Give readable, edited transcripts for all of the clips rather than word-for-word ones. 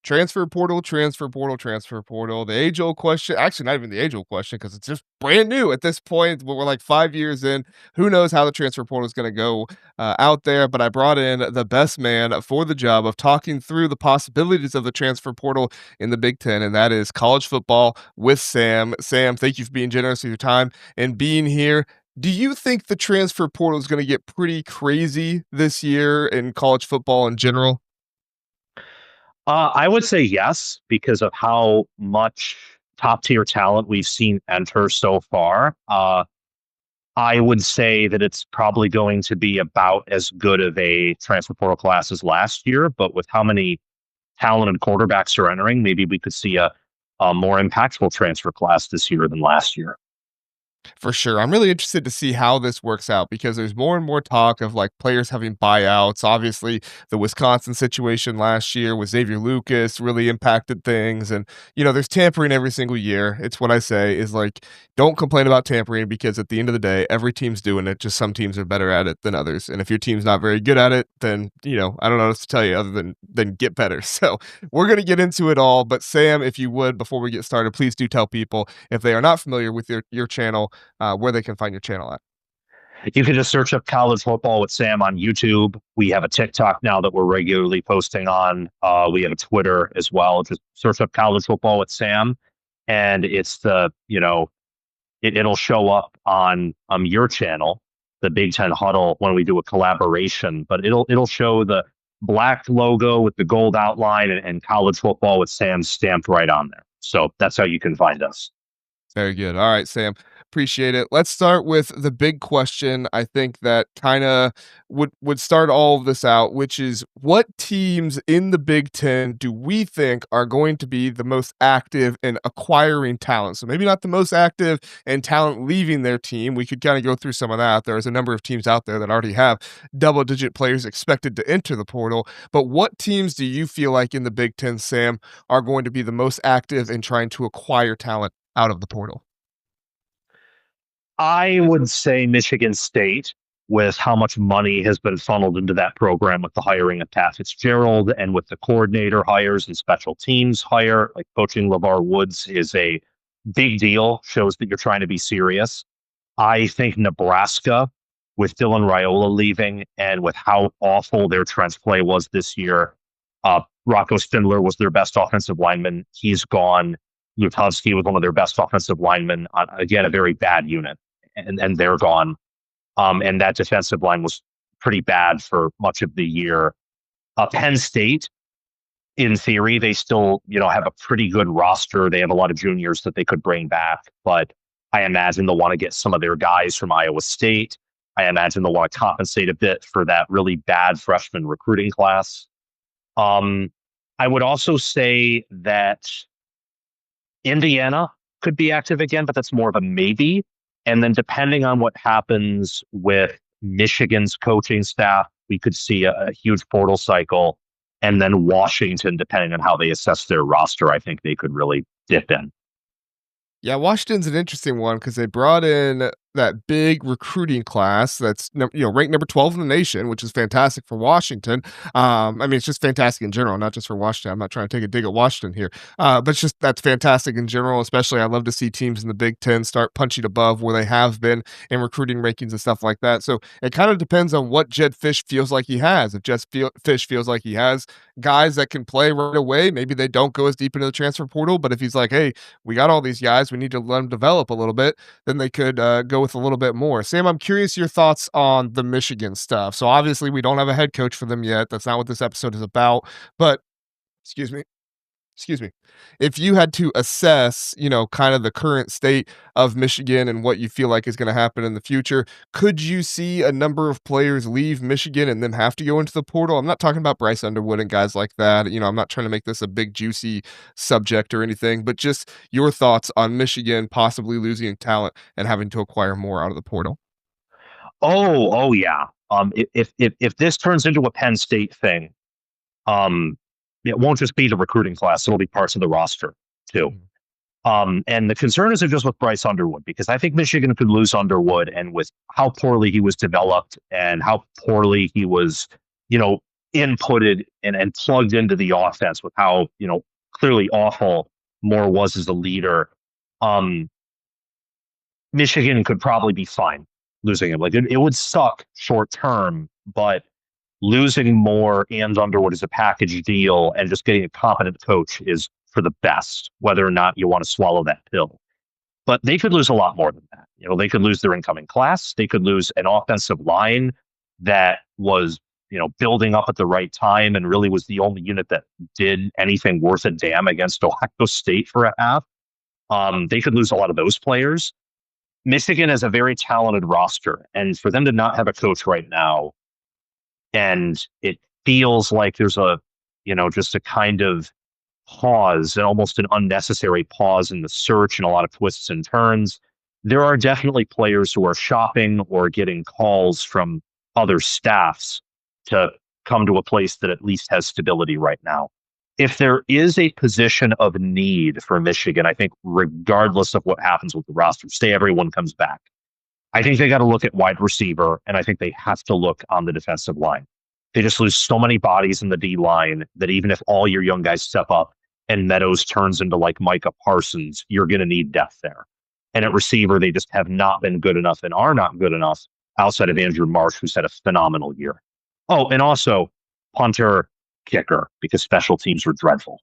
Transfer portal, transfer portal, transfer portal. The age-old question, actually not even the age-old question because it's just brand new at this point. But we're like 5 years in. Who knows how the transfer portal is going to go out there? But I brought in the best man for the job of talking through the possibilities of the transfer portal in the Big Ten, and that is college football with Sam. Sam, thank you for being generous with your time and being here. Do you think the transfer portal is going to get pretty crazy this year in college football in general? I would say yes, because of how much top tier talent we've seen enter so far. I would say that it's probably going to be about as good of a transfer portal class as last year, but with how many talented quarterbacks are entering, maybe we could see a more impactful transfer class this year than last year. For sure. I'm really interested to see how this works out because there's more and more talk of like players having buyouts. Obviously, the Wisconsin situation last year with Xavier Lucas really impacted things. And, there's tampering every single year. It's what I say is like, don't complain about tampering because at the end of the day, every team's doing it. Just some teams are better at it than others. And if your team's not very good at it, then, I don't know what to tell you other than get better. So we're going to get into it all. But Sam, if you would, before we get started, please do tell people if they are not familiar with your channel where they can find your channel at. You can just search up college football with Sam on YouTube. We have a TikTok now that we're regularly posting on. We have a Twitter as well. Just search up college football with Sam, and it'll show up on your channel, the Big Ten Huddle, when we do a collaboration. But it'll show the black logo with the gold outline and college football with Sam stamped right on there. So that's how you can find us. Very good. All right, Sam. Appreciate it. Let's start with the big question. I think that kind of would start all of this out, which is what teams in the Big Ten do we think are going to be the most active in acquiring talent? So maybe not the most active in talent leaving their team. We could kind of go through some of that. There's a number of teams out there that already have double-digit players expected to enter the portal. But what teams do you feel like in the Big Ten, Sam, are going to be the most active in trying to acquire talent out of the portal? I would say Michigan State, with how much money has been funneled into that program with the hiring of Pat Fitzgerald and with the coordinator hires and special teams hire. Like coaching LeVar Woods is a big deal, shows that you're trying to be serious. I think Nebraska, with Dylan Raiola leaving and with how awful their trench play was this year, Rocco Spindler was their best offensive lineman. He's gone. Lutovsky was one of their best offensive linemen on, again, a very bad unit, and they're gone. And that defensive line was pretty bad for much of the year. Penn State, in theory, they still, have a pretty good roster. They have a lot of juniors that they could bring back, but I imagine they'll want to get some of their guys from Iowa State. I imagine they'll want to compensate a bit for that really bad freshman recruiting class. I would also say that Indiana could be active again, but that's more of a maybe. And then depending on what happens with Michigan's coaching staff, we could see a huge portal cycle. And then Washington, depending on how they assess their roster, I think they could really dip in. Yeah, Washington's an interesting one because they brought in that big recruiting class that's ranked number 12 in the nation, which is fantastic for Washington. It's just fantastic in general, not just for Washington. I'm not trying to take a dig at Washington here, but it's just that's fantastic in general. Especially, I love to see teams in the Big Ten start punching above where they have been in recruiting rankings and stuff like that. So it kind of depends on what Jed Fish feels like he has. If Fish feels like he has guys that can play right away, maybe they don't go as deep into the transfer portal. But if he's like, hey, we got all these guys, we need to let them develop a little bit, then they could go with a little bit more. Sam, I'm curious your thoughts on the Michigan stuff. So obviously we don't have a head coach for them yet. That's not what this episode is about. But excuse me. If you had to assess, kind of the current state of Michigan and what you feel like is going to happen in the future, could you see a number of players leave Michigan and then have to go into the portal? I'm not talking about Bryce Underwood and guys like that. I'm not trying to make this a big juicy subject or anything, but just your thoughts on Michigan possibly losing talent and having to acquire more out of the portal. Oh yeah. If this turns into a Penn State thing, it won't just be the recruiting class; it'll be parts of the roster too. And the concern isn't just with Bryce Underwood, because I think Michigan could lose Underwood, and with how poorly he was developed and how poorly he was, inputted and plugged into the offense with how, clearly awful Moore was as a leader, um, Michigan could probably be fine losing him. Like it would suck short term, but losing Moore and Underwood is a package deal, and just getting a competent coach is for the best, whether or not you want to swallow that pill. But they could lose a lot more than that. They could lose their incoming class. They could lose an offensive line that was, building up at the right time and really was the only unit that did anything worth a damn against Ohio State for a half. They could lose a lot of those players. Michigan has a very talented roster, and for them to not have a coach right now, and it feels like there's just a kind of pause and almost an unnecessary pause in the search and a lot of twists and turns. There are definitely players who are shopping or getting calls from other staffs to come to a place that at least has stability right now. If there is a position of need for Michigan, I think regardless of what happens with the roster, say everyone comes back, I think they got to look at wide receiver, and I think they have to look on the defensive line. They just lose so many bodies in the D line that even if all your young guys step up and Meadows turns into like Micah Parsons, you're going to need depth there. And at receiver, they just have not been good enough and are not good enough outside of Andrew Marsh, who's had a phenomenal year. Oh, and also punter, kicker, because special teams were dreadful.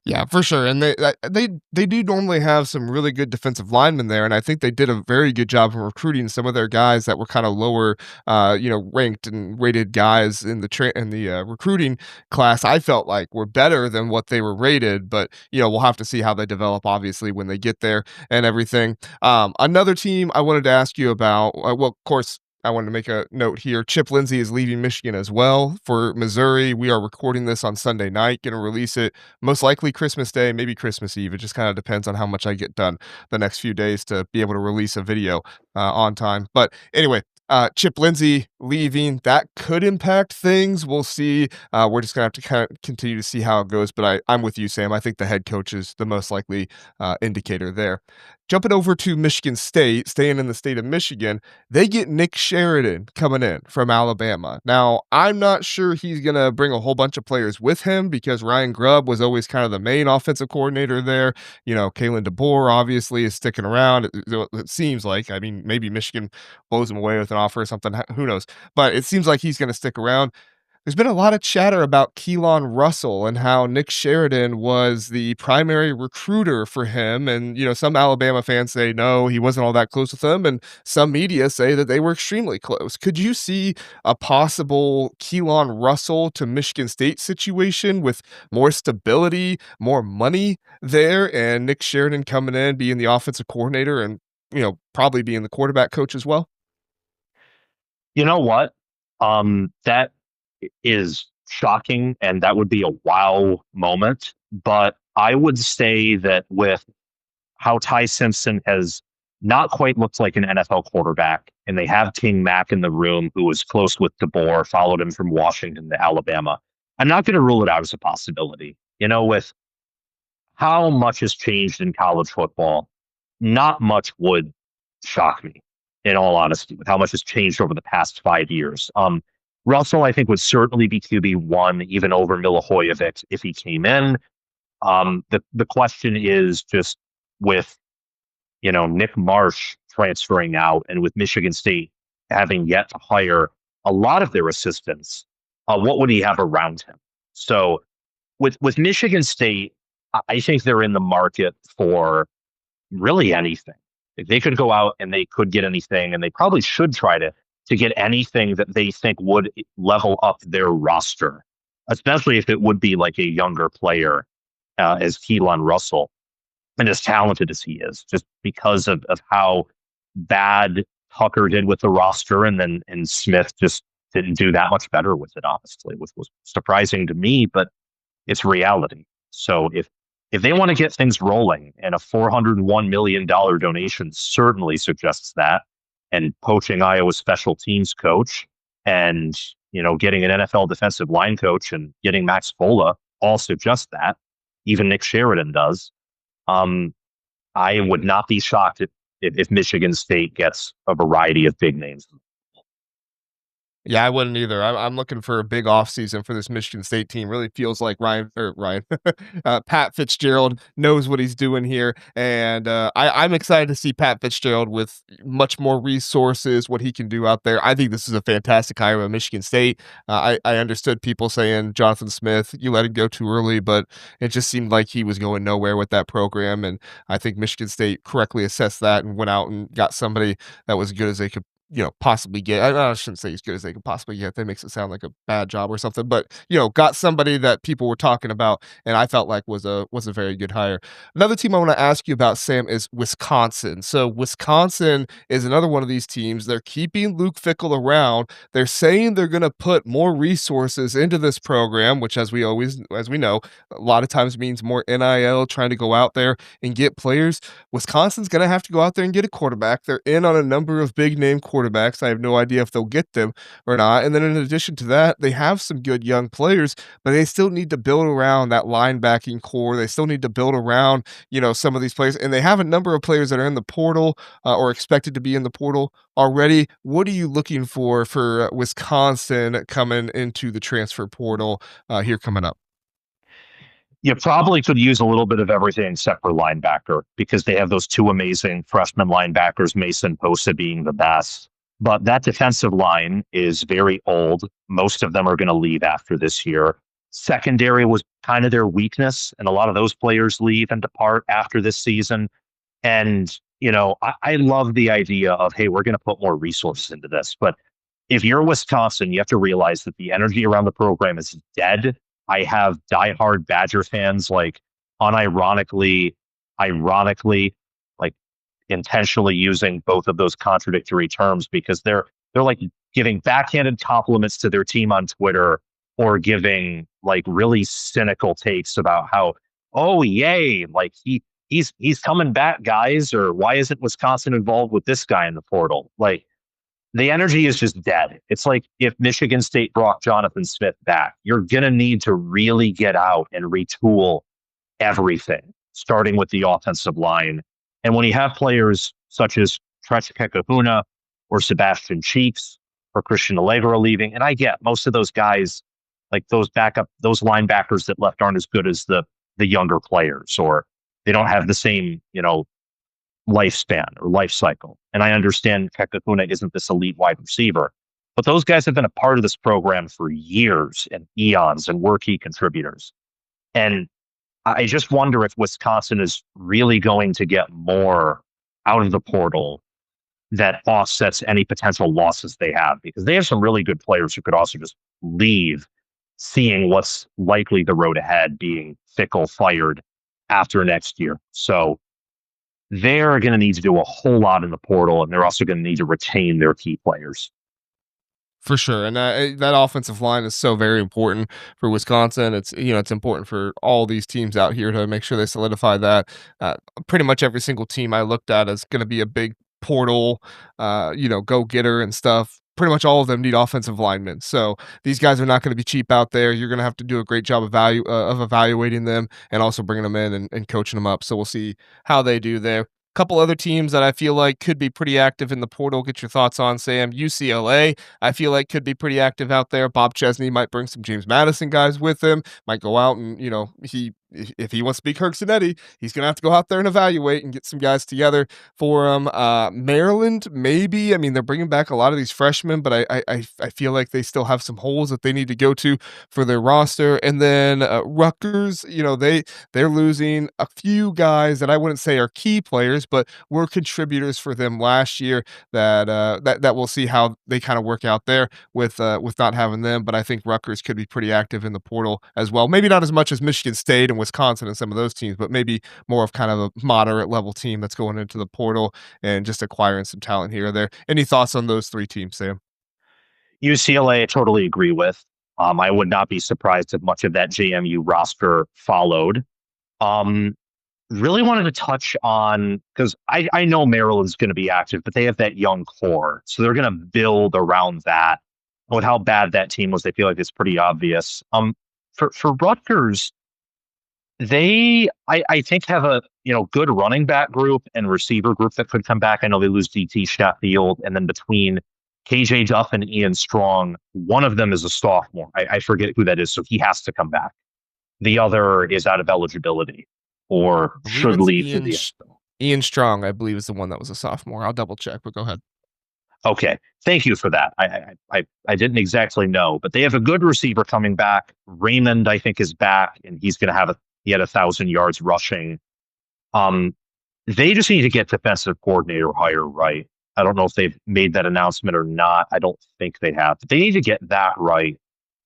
Yeah, for sure, and they do normally have some really good defensive linemen there, and I think they did a very good job of recruiting some of their guys that were kinda lower, ranked and rated guys in the recruiting class. I felt like were better than what they were rated, but, we'll have to see how they develop, obviously, when they get there and everything. Another team I wanted to ask you about, well, of course, I wanted to make a note here. Chip Lindsey is leaving Michigan as well for Missouri. We are recording this on Sunday night, gonna release it most likely Christmas Day, maybe Christmas Eve. It just kinda depends on how much I get done the next few days to be able to release a video, on time. But anyway, Chip Lindsey leaving, that could impact things. We'll see. We're just gonna have to kinda continue to see how it goes, but I'm with you, Sam. I think the head coach is the most likely, indicator there. Jumping over to Michigan State, staying in the state of Michigan, they get Nick Sheridan coming in from Alabama. Now, I'm not sure he's gonna bring a whole bunch of players with him because Ryan Grubb was always kind of the main offensive coordinator there. Kalen DeBoer obviously is sticking around. It seems like. I mean, maybe Michigan blows him away with an offer or something. Who knows? But it seems like he's gonna stick around. There's been a lot of chatter about Keelan Russell and how Nick Sheridan was the primary recruiter for him. And, some Alabama fans say, no, he wasn't all that close with them. And some media say that they were extremely close. Could you see a possible Keelan Russell to Michigan State situation with more stability, more money there, and Nick Sheridan coming in, being the offensive coordinator and, probably being the quarterback coach as well? You know what? That is shocking, and that would be a wow moment. But I would say that with how Ty Simpson has not quite looked like an NFL quarterback, and they have King Mack in the room, who was close with DeBoer, followed him from Washington to Alabama. I'm not going to rule it out as a possibility. With how much has changed in college football, not much would shock me, in all honesty, with how much has changed over the past 5 years. Russell, I think, would certainly be QB1, even over Milihojevic if he came in. The question is just with, Nick Marsh transferring out and with Michigan State having yet to hire a lot of their assistants, what would he have around him? So with Michigan State, I think they're in the market for really anything. If they could go out and they could get anything, and they probably should try to get anything that they think would level up their roster, especially if it would be like a younger player as Keelan Russell, and as talented as he is, just because of how bad Tucker did with the roster, and Smith just didn't do that much better with it, honestly, which was surprising to me, but it's reality. So if they want to get things rolling, and a $401 million donation certainly suggests that, and poaching Iowa's special teams coach, and getting an NFL defensive line coach, and getting Max Fola all suggest that. Even Nick Sheridan does. I would not be shocked if Michigan State gets a variety of big names. Yeah, I wouldn't either. I'm looking for a big offseason for this Michigan State team. Really feels like Ryan, Pat Fitzgerald knows what he's doing here, and I'm excited to see Pat Fitzgerald with much more resources, what he can do out there. I think this is a fantastic hire at Michigan State. I understood people saying Jonathan Smith, you let him go too early, but it just seemed like he was going nowhere with that program, and I think Michigan State correctly assessed that and went out and got somebody that was as good as they could possibly get. I shouldn't say as good as they could possibly get. That makes it sound like a bad job or something. But got somebody that people were talking about, and I felt like was a very good hire. Another team I want to ask you about, Sam, is Wisconsin. So Wisconsin is another one of these teams. They're keeping Luke Fickle around. They're saying they're going to put more resources into this program, which, as we know, a lot of times means more NIL, trying to go out there and get players. Wisconsin's going to have to go out there and get a quarterback. They're in on a number of big name quarterbacks. I have no idea if they'll get them or not. And then in addition to that, they have some good young players, but they still need to build around that linebacking core. They still need to build around, some of these players. And they have a number of players that are in the portal or expected to be in the portal already. What are you looking for Wisconsin coming into the transfer portal here coming up? You probably could use a little bit of everything except for linebacker because they have those two amazing freshman linebackers, Mason Posa being the best. But that defensive line is very old. Most of them are going to leave after this year. Secondary was kind of their weakness, and a lot of those players leave and depart after this season. And, I love the idea of, hey, we're going to put more resources into this. But if you're Wisconsin, you have to realize that the energy around the program is dead. I have diehard Badger fans like ironically, like intentionally using both of those contradictory terms because they're like giving backhanded compliments to their team on Twitter or giving like really cynical takes about how, oh yay, like he's coming back, guys, or why isn't Wisconsin involved with this guy in the portal? Like the energy is just dead. It's like if Michigan State brought Jonathan Smith back, you're going to need to really get out and retool everything, starting with the offensive line. And when you have players such as Trech Kekahuna or Sebastian Cheeks or Christian Allegro leaving, and I get most of those guys, like those linebackers that left aren't as good as the younger players, or they don't have the same, lifespan or life cycle. And I understand Kekahuna isn't this elite wide receiver, but those guys have been a part of this program for years and eons and were key contributors. And I just wonder if Wisconsin is really going to get more out of the portal that offsets any potential losses they have, because they have some really good players who could also just leave, seeing what's likely the road ahead, being Fickle fired after next year. So they're going to need to do a whole lot in the portal, and they're also going to need to retain their key players. For sure, and that offensive line is so very important for Wisconsin. It's important for all these teams out here to make sure they solidify that. Pretty much every single team I looked at is going to be a big portal, go getter and stuff. Pretty much all of them need offensive linemen, so these guys are not going to be cheap out there. You're going to have to do a great job of evaluating them and also bringing them in and coaching them up. So we'll see how they do there. Couple other teams that I feel like could be pretty active in the portal. Get your thoughts on, Sam. UCLA, I feel like could be pretty active out there. Bob Chesney might bring some James Madison guys with him. Might go out and if he wants to be Kirk Cinetti, he's gonna have to go out there and evaluate and get some guys together for him. Maryland, maybe. I mean, they're bringing back a lot of these freshmen, but I feel like they still have some holes that they need to go to for their roster. And then Rutgers, they're losing a few guys that I wouldn't say are key players, but were contributors for them last year. That we'll see how they kind of work out there with not having them. But I think Rutgers could be pretty active in the portal as well. Maybe not as much as Michigan State and Wisconsin and some of those teams, but maybe more of kind of a moderate level team that's going into the portal and just acquiring some talent here or there. Any thoughts on those three teams, Sam? UCLA, I totally agree with. I would not be surprised if much of that JMU roster followed. Really wanted to touch on, because I know Maryland's going to be active, but they have that young core. So they're going to build around that. With how bad that team was, they feel like it's pretty obvious. For Rutgers, I think have a good running back group and receiver group that could come back. I know they lose DT Sheffield, and then between KJ Duff and Ian Strong. One of them is a sophomore. I forget who that is, so he has to come back. The other is out of eligibility or I believe should it's leave to the NFL. Ian Strong, I believe, is the one that was a sophomore. I'll double check, but go ahead. Okay, thank you for that. I didn't exactly know, but they have a good receiver coming back. Raymond, I think, is back, and he's going to have he had 1,000 yards rushing. Um, they just need to get defensive coordinator hire right. I don't know if they've made that announcement or not. I don't think they have. But they need to get that right,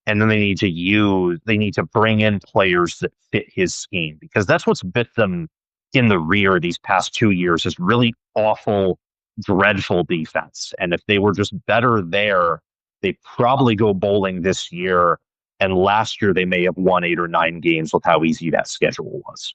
and then they need to bring in players that fit his scheme because that's what's bit them in the rear these past 2 years is really awful, dreadful defense. And if they were just better there, they probably go bowling this year. And last year they may have won 8 or 9 games with how easy that schedule was.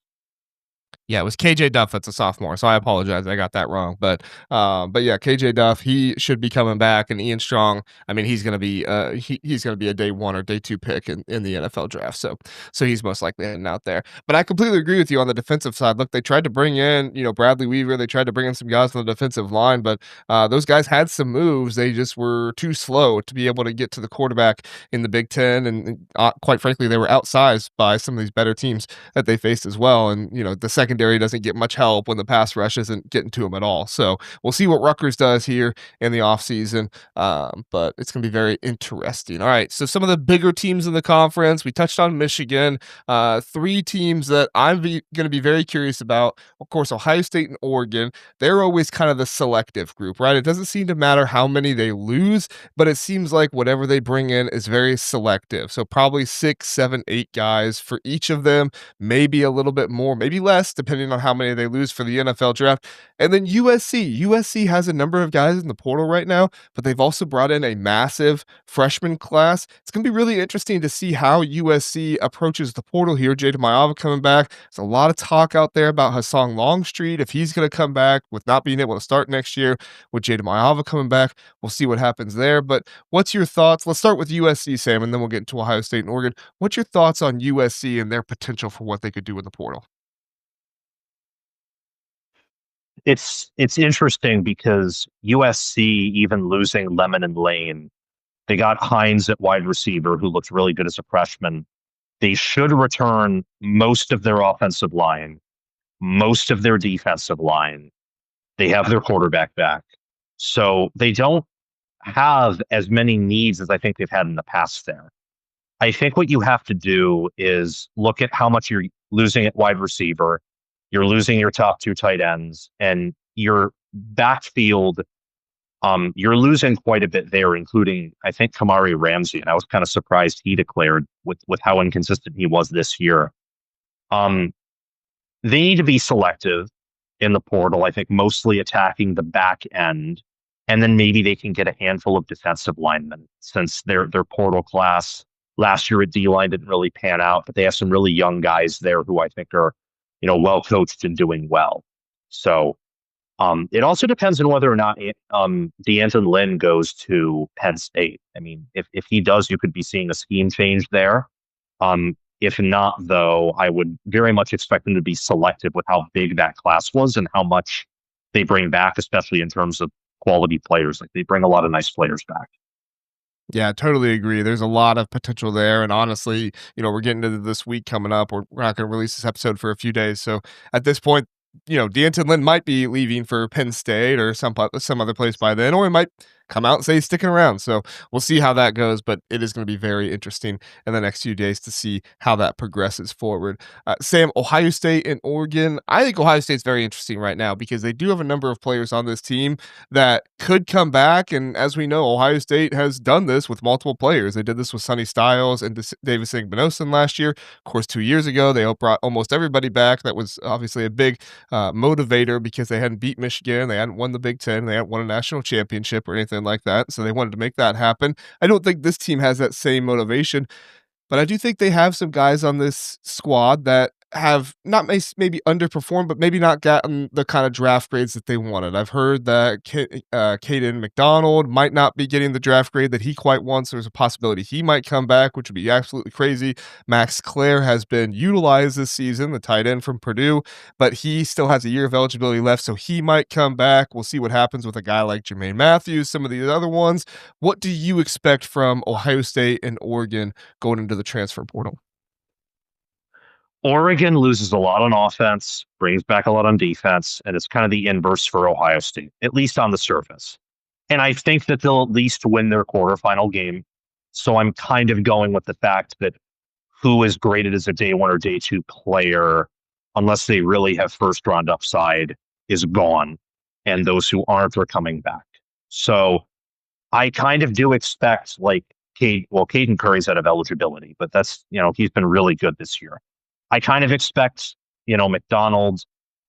Yeah, it was KJ Duff that's a sophomore, so I apologize, I got that wrong, but yeah, KJ Duff, he should be coming back, and Ian Strong, I mean, he's gonna be a day 1 or day 2 pick in the NFL draft, so he's most likely heading out there. But I completely agree with you on the defensive side. Look, they tried to bring in, Bradley Weaver, they tried to bring in some guys on the defensive line, but, those guys had some moves, they just were too slow to be able to get to the quarterback in the Big Ten, and quite frankly, they were outsized by some of these better teams that they faced as well, and, the secondary doesn't get much help when the pass rush isn't getting to him at all. So we'll see what Rutgers does here in the offseason, but it's going to be very interesting. All right, so some of the bigger teams in the conference, we touched on Michigan, 3 teams that I'm going to be very curious about. Of course, Ohio State and Oregon, they're always kind of the selective group, right? It doesn't seem to matter how many they lose, but it seems like whatever they bring in is very selective. So probably 6, 7, 8 guys for each of them, maybe a little bit more, maybe less, depending on how many they lose for the NFL draft. And then USC. USC has a number of guys in the portal right now, but they've also brought in a massive freshman class. It's going to be really interesting to see how USC approaches the portal here. Jada Mayava coming back. There's a lot of talk out there about Hassan Longstreet, if he's going to come back with not being able to start next year. With Jada Mayava coming back, we'll see what happens there. But what's your thoughts? Let's start with USC, Sam, and then we'll get into Ohio State and Oregon. What's your thoughts on USC and their potential for what they could do in the portal? It's interesting because USC, even losing Lemon and Lane, they got Hines at wide receiver, who looked really good as a freshman. They should return most of their offensive line, most of their defensive line. They have their quarterback back. So they don't have as many needs as I think they've had in the past there. I think what you have to do is look at how much you're losing at wide receiver. You're losing your top 2 tight ends, and your backfield. You're losing quite a bit there, including I think Kamari Ramsey, and I was kind of surprised he declared with how inconsistent he was this year. Um, they need to be selective in the portal. I think mostly attacking the back end, and then maybe they can get a handful of defensive linemen since their portal class last year at D line didn't really pan out, but they have some really young guys there who I think are well coached and doing well. So it also depends on whether or not D'Anton Lynn goes to Penn State. I mean, if he does, you could be seeing a scheme change there. If not, though, I would very much expect them to be selective with how big that class was and how much they bring back, especially in terms of quality players. Like they bring a lot of nice players back. Yeah, totally agree. There's a lot of potential there. And honestly, we're getting into this week coming up. We're not going to release this episode for a few days. So at this point, D'Anton Lynn might be leaving for Penn State or some other place by then, or he might come out and say he's sticking around. So we'll see how that goes, but it is going to be very interesting in the next few days to see how that progresses forward. Sam, Ohio State and Oregon. I think Ohio State's very interesting right now because they do have a number of players on this team that could come back. And as we know, Ohio State has done this with multiple players. They did this with Sonny Styles and Davis Igbinosun last year. Of course, 2 years ago, they brought almost everybody back. That was obviously a big motivator because they hadn't beat Michigan, they hadn't won the Big Ten, they hadn't won a national championship or anything like that. So they wanted to make that happen. I don't think this team has that same motivation, but I do think they have some guys on this squad that have not maybe underperformed, but maybe not gotten the kind of draft grades that they wanted. I've heard that Caden McDonald might not be getting the draft grade that he quite wants. There's a possibility he might come back, which would be absolutely crazy. Max Clare has been utilized this season, the tight end from Purdue, but he still has a year of eligibility left, so he might come back. We'll see what happens with a guy like Jermaine Matthews, some of these other ones. What do you expect from Ohio State and Oregon going into the transfer portal? Oregon loses a lot on offense, brings back a lot on defense, and it's kind of the inverse for Ohio State, at least on the surface. And I think that they'll at least win their quarterfinal game. So I'm kind of going with the fact that who is graded as a day one or day two player, unless they really have first round upside, is gone. And those who aren't are coming back. So I kind of do expect like Caden Curry's out of eligibility, but that's, he's been really good this year. I kind of expect, McDonald,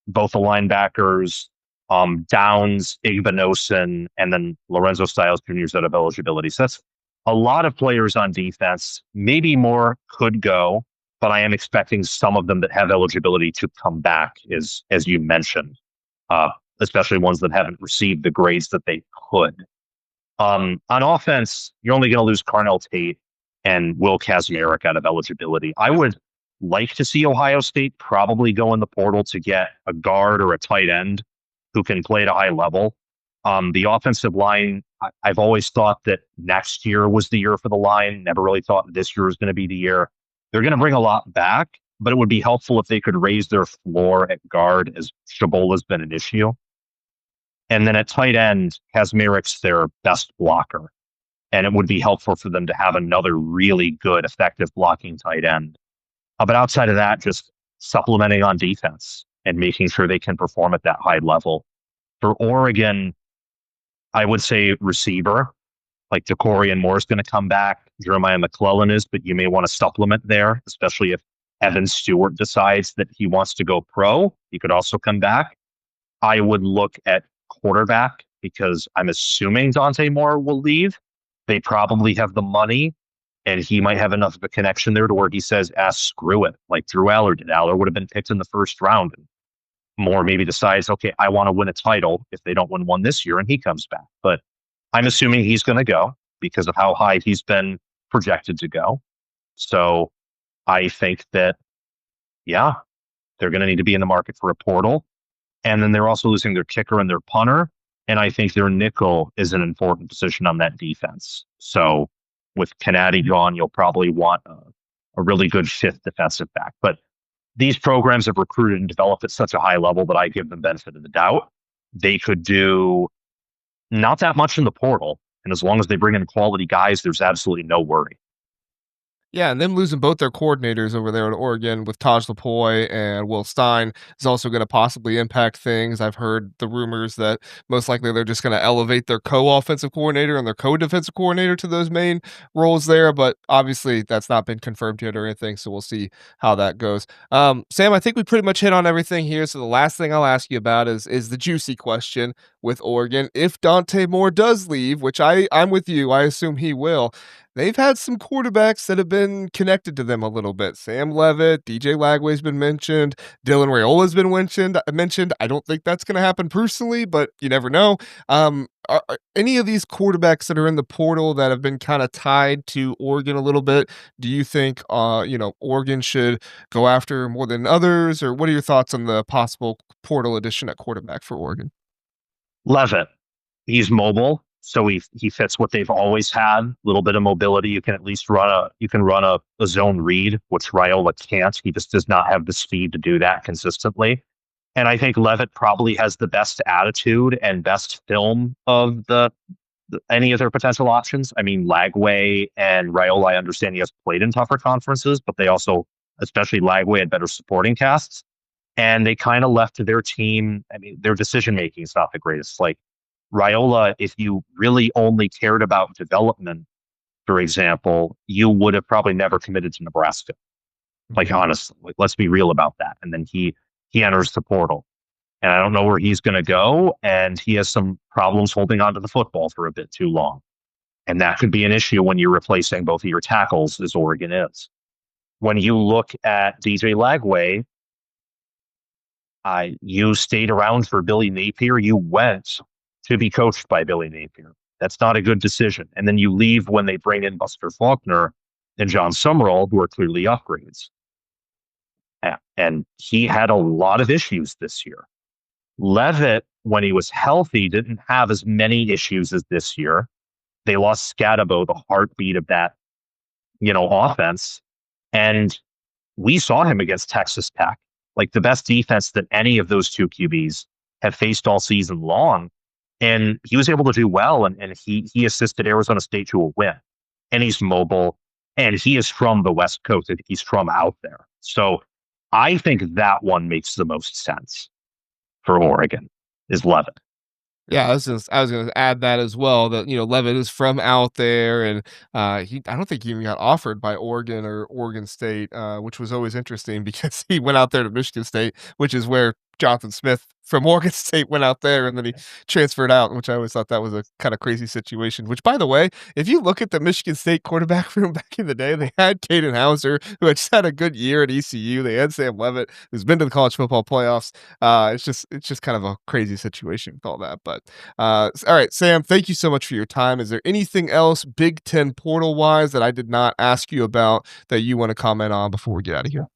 both the linebackers, Downs, Igbinosun, and then Lorenzo Styles Jr.'s out of eligibility. So that's a lot of players on defense. Maybe more could go, but I am expecting some of them that have eligibility to come back, as you mentioned, especially ones that haven't received the grades that they could. On offense, you're only going to lose Carnell Tate and Will Kazmarek out of eligibility. I would like to see Ohio State probably go in the portal to get a guard or a tight end who can play at a high level. The offensive line, I've always thought that next year was the year for the line. Never really thought this year was going to be the year. They're going to bring a lot back, but it would be helpful if they could raise their floor at guard, as Shabola's been an issue. And then at tight end, Kazmarek's their best blocker. And it would be helpful for them to have another really good, effective blocking tight end. But outside of that, just supplementing on defense and making sure they can perform at that high level. For Oregon, I would say receiver, like DeCorian Moore is going to come back. Jeremiah McClellan is, but you may want to supplement there, especially if Evan Stewart decides that he wants to go pro. He could also come back. I would look at quarterback because I'm assuming Dante Moore will leave. They probably have the money, and he might have enough of a connection there to where he says, screw it, like Drew Aller did. Aller would have been picked in the first round. And Moore maybe decides, okay, I want to win a title if they don't win one this year, and he comes back. But I'm assuming he's going to go because of how high he's been projected to go. So I think that, yeah, they're going to need to be in the market for a portal. And then they're also losing their kicker and their punter. And I think their nickel is an important position on that defense. So with Canady gone, you'll probably want a really good fifth defensive back. But these programs have recruited and developed at such a high level that I give them benefit of the doubt. They could do not that much in the portal. And as long as they bring in quality guys, there's absolutely no worry. Yeah, and them losing both their coordinators over there in Oregon with Taj Lapoy and Will Stein is also going to possibly impact things. I've heard the rumors that most likely they're just going to elevate their co-offensive coordinator and their co-defensive coordinator to those main roles there, but obviously that's not been confirmed yet or anything, so we'll see how that goes. Sam, I think we pretty much hit on everything here, so the last thing I'll ask you about is the juicy question with Oregon. If Dante Moore does leave, which I'm with you, I assume he will, they've had some quarterbacks that have been connected to them a little bit. Sam Levitt, DJ Lagway's been mentioned, Dylan Raiola's been mentioned. I don't think that's going to happen personally, but you never know. Are any of these quarterbacks that are in the portal that have been kind of tied to Oregon a little bit? Do you think, Oregon should go after more than others, or what are your thoughts on the possible portal addition at quarterback for Oregon? Levitt, he's mobile. So he fits what they've always had, a little bit of mobility. You can at least run a zone read, which Raiola can't. He just does not have the speed to do that consistently. And I think Levitt probably has the best attitude and best film of any of their potential options. I mean, Lagway and Raiola, I understand he has played in tougher conferences, but they also, especially Lagway, had better supporting casts. And they kind of left to their team. I mean, their decision making is not the greatest. Like, Raiola, if you really only cared about development, for example, you would have probably never committed to Nebraska. Like, honestly, let's be real about that. And then he enters the portal. And I don't know where he's going to go. And he has some problems holding onto the football for a bit too long. And that could be an issue when you're replacing both of your tackles, as Oregon is. When you look at DJ Lagway, you stayed around for Billy Napier. You went to be coached by Billy Napier. That's not a good decision. And then you leave when they bring in Buster Faulkner and John Summerall, who are clearly upgrades. And he had a lot of issues this year. Levitt, when he was healthy, didn't have as many issues as this year. They lost Scatabo, the heartbeat of that, offense. And we saw him against Texas Tech, like the best defense that any of those two QBs have faced all season long. And he was able to do well, and he assisted Arizona State to a win. And he's mobile, and he is from the West Coast. He's from out there. So I think that one makes the most sense for Oregon is Levitt. Yeah, I was gonna add that as well, that, Levitt is from out there, and, I don't think he even got offered by Oregon or Oregon State, which was always interesting because he went out there to Michigan State, which is where Jonathan Smith from Oregon State went out there, and then he transferred out, which I always thought that was a kinda crazy situation, which, by the way, if you look at the Michigan State quarterback room back in the day, they had Caden Hauser, who had just had a good year at ECU. They had Sam Levitt, who's been to the college football playoffs. It's just kind of a crazy situation with all that, but, all right, Sam, thank you so much for your time. Is there anything else Big Ten portal-wise that I did not ask you about that you wanna comment on before we get out of here?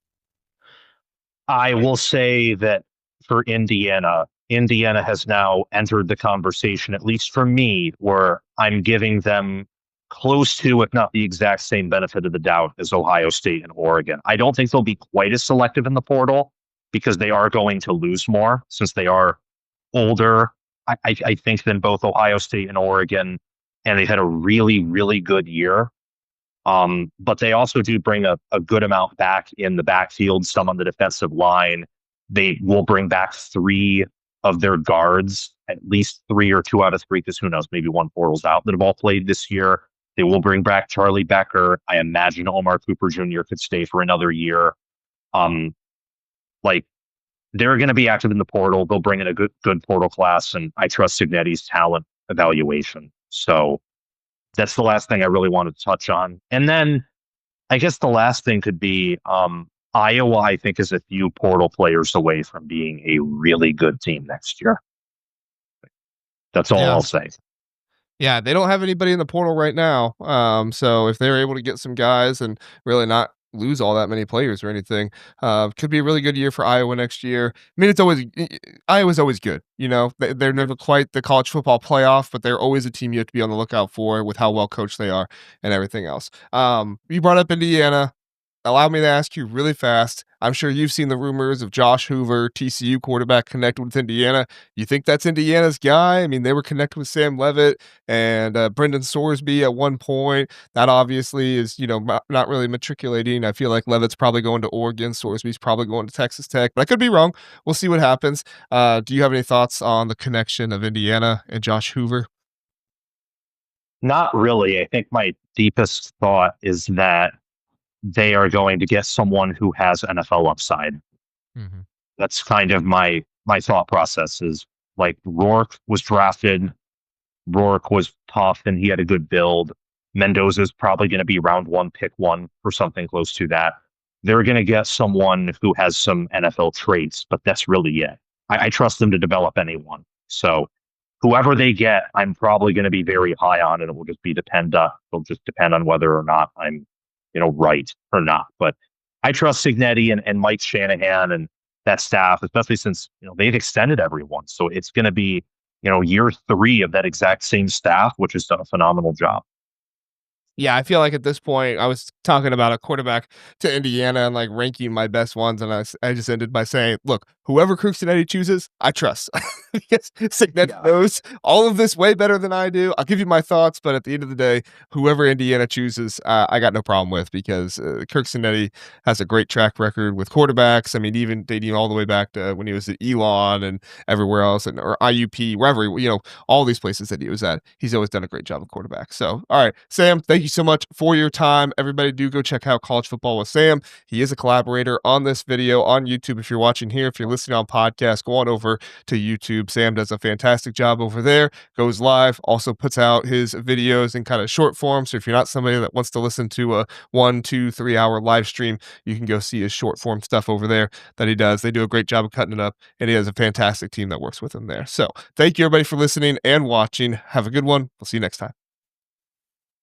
I will say that for Indiana, Indiana has now entered the conversation, at least for me, where I'm giving them close to, if not the exact same benefit of the doubt as Ohio State and Oregon. I don't think they'll be quite as selective in the portal because they are going to lose more since they are older. I think than both Ohio State and Oregon, and they've had a really, really good year. But they also do bring a good amount back in the backfield, some on the defensive line. They will bring back three of their guards, at least three or two out of three, because who knows, maybe one portal's out, that have all played this year. They will bring back Charlie Becker. I imagine Omar Cooper Jr. could stay for another year. Um, like they're going to be active in the portal. They'll bring in a good portal class, and I trust Signetti's talent evaluation. So that's the last thing I really wanted to touch on. And then I guess the last thing could be Iowa, I think, is a few portal players away from being a really good team next year. That's all Yeah. I'll say. Yeah, they don't have anybody in the portal right now. So if they're able to get some guys and really not lose all that many players or anything, could be a really good year for Iowa next year. I mean, Iowa's always good. They're never quite the college football playoff, but they're always a team you have to be on the lookout for with how well coached they are and everything else. You brought up Indiana. Allow me to ask you really fast. I'm sure you've seen the rumors of Josh Hoover, TCU quarterback, connected with Indiana. You think that's Indiana's guy? I mean, they were connected with Sam Levitt and Brendan Sorsby at one point. That obviously is, not really matriculating. I feel like Levitt's probably going to Oregon. Sorsby's probably going to Texas Tech, but I could be wrong. We'll see what happens. Do you have any thoughts on the connection of Indiana and Josh Hoover? Not really. I think my deepest thought is that they are going to get someone who has NFL upside. Mhm. That's kind of my thought process is like Rourke was drafted. Rourke was tough and he had a good build. Mendoza's probably going to be round one, pick one, or something close to that. They're going to get someone who has some NFL traits, but that's really it. I trust them to develop anyone. So whoever they get, I'm probably going to be very high on, and it will just it'll just depend on whether or not I'm, right or not. But I trust Signetti and Mike Shanahan and that staff, especially since, they've extended everyone. So it's going to be, year three of that exact same staff, which has done a phenomenal job. Yeah, I feel like at this point, I was talking about a quarterback to Indiana and like ranking my best ones, and I just ended by saying, "Look, whoever Cincinnati chooses, I trust." Because Cincinnati knows all of this way better than I do. I'll give you my thoughts, but at the end of the day, whoever Indiana chooses, I got no problem with because Kirk Cincinnati has a great track record with quarterbacks. I mean, even dating all the way back to when he was at Elon and everywhere else, and or IUP, wherever all these places that he was at, he's always done a great job with quarterbacks. So, all right, Sam, thank you so much for your time. Everybody do go check out College Football with Sam. He is a collaborator on this video on YouTube. If you're watching here, if you're listening listening on podcast, go on over to YouTube. Sam does a fantastic job over there, goes live, also puts out his videos in kind of short form. So if you're not somebody that wants to listen to a 1, 2, 3 hour live stream, you can go see his short form stuff over there that he does. They do a great job of cutting it up, and he has a fantastic team that works with him there. So thank you everybody for listening and watching. Have a good one. We'll see you next time.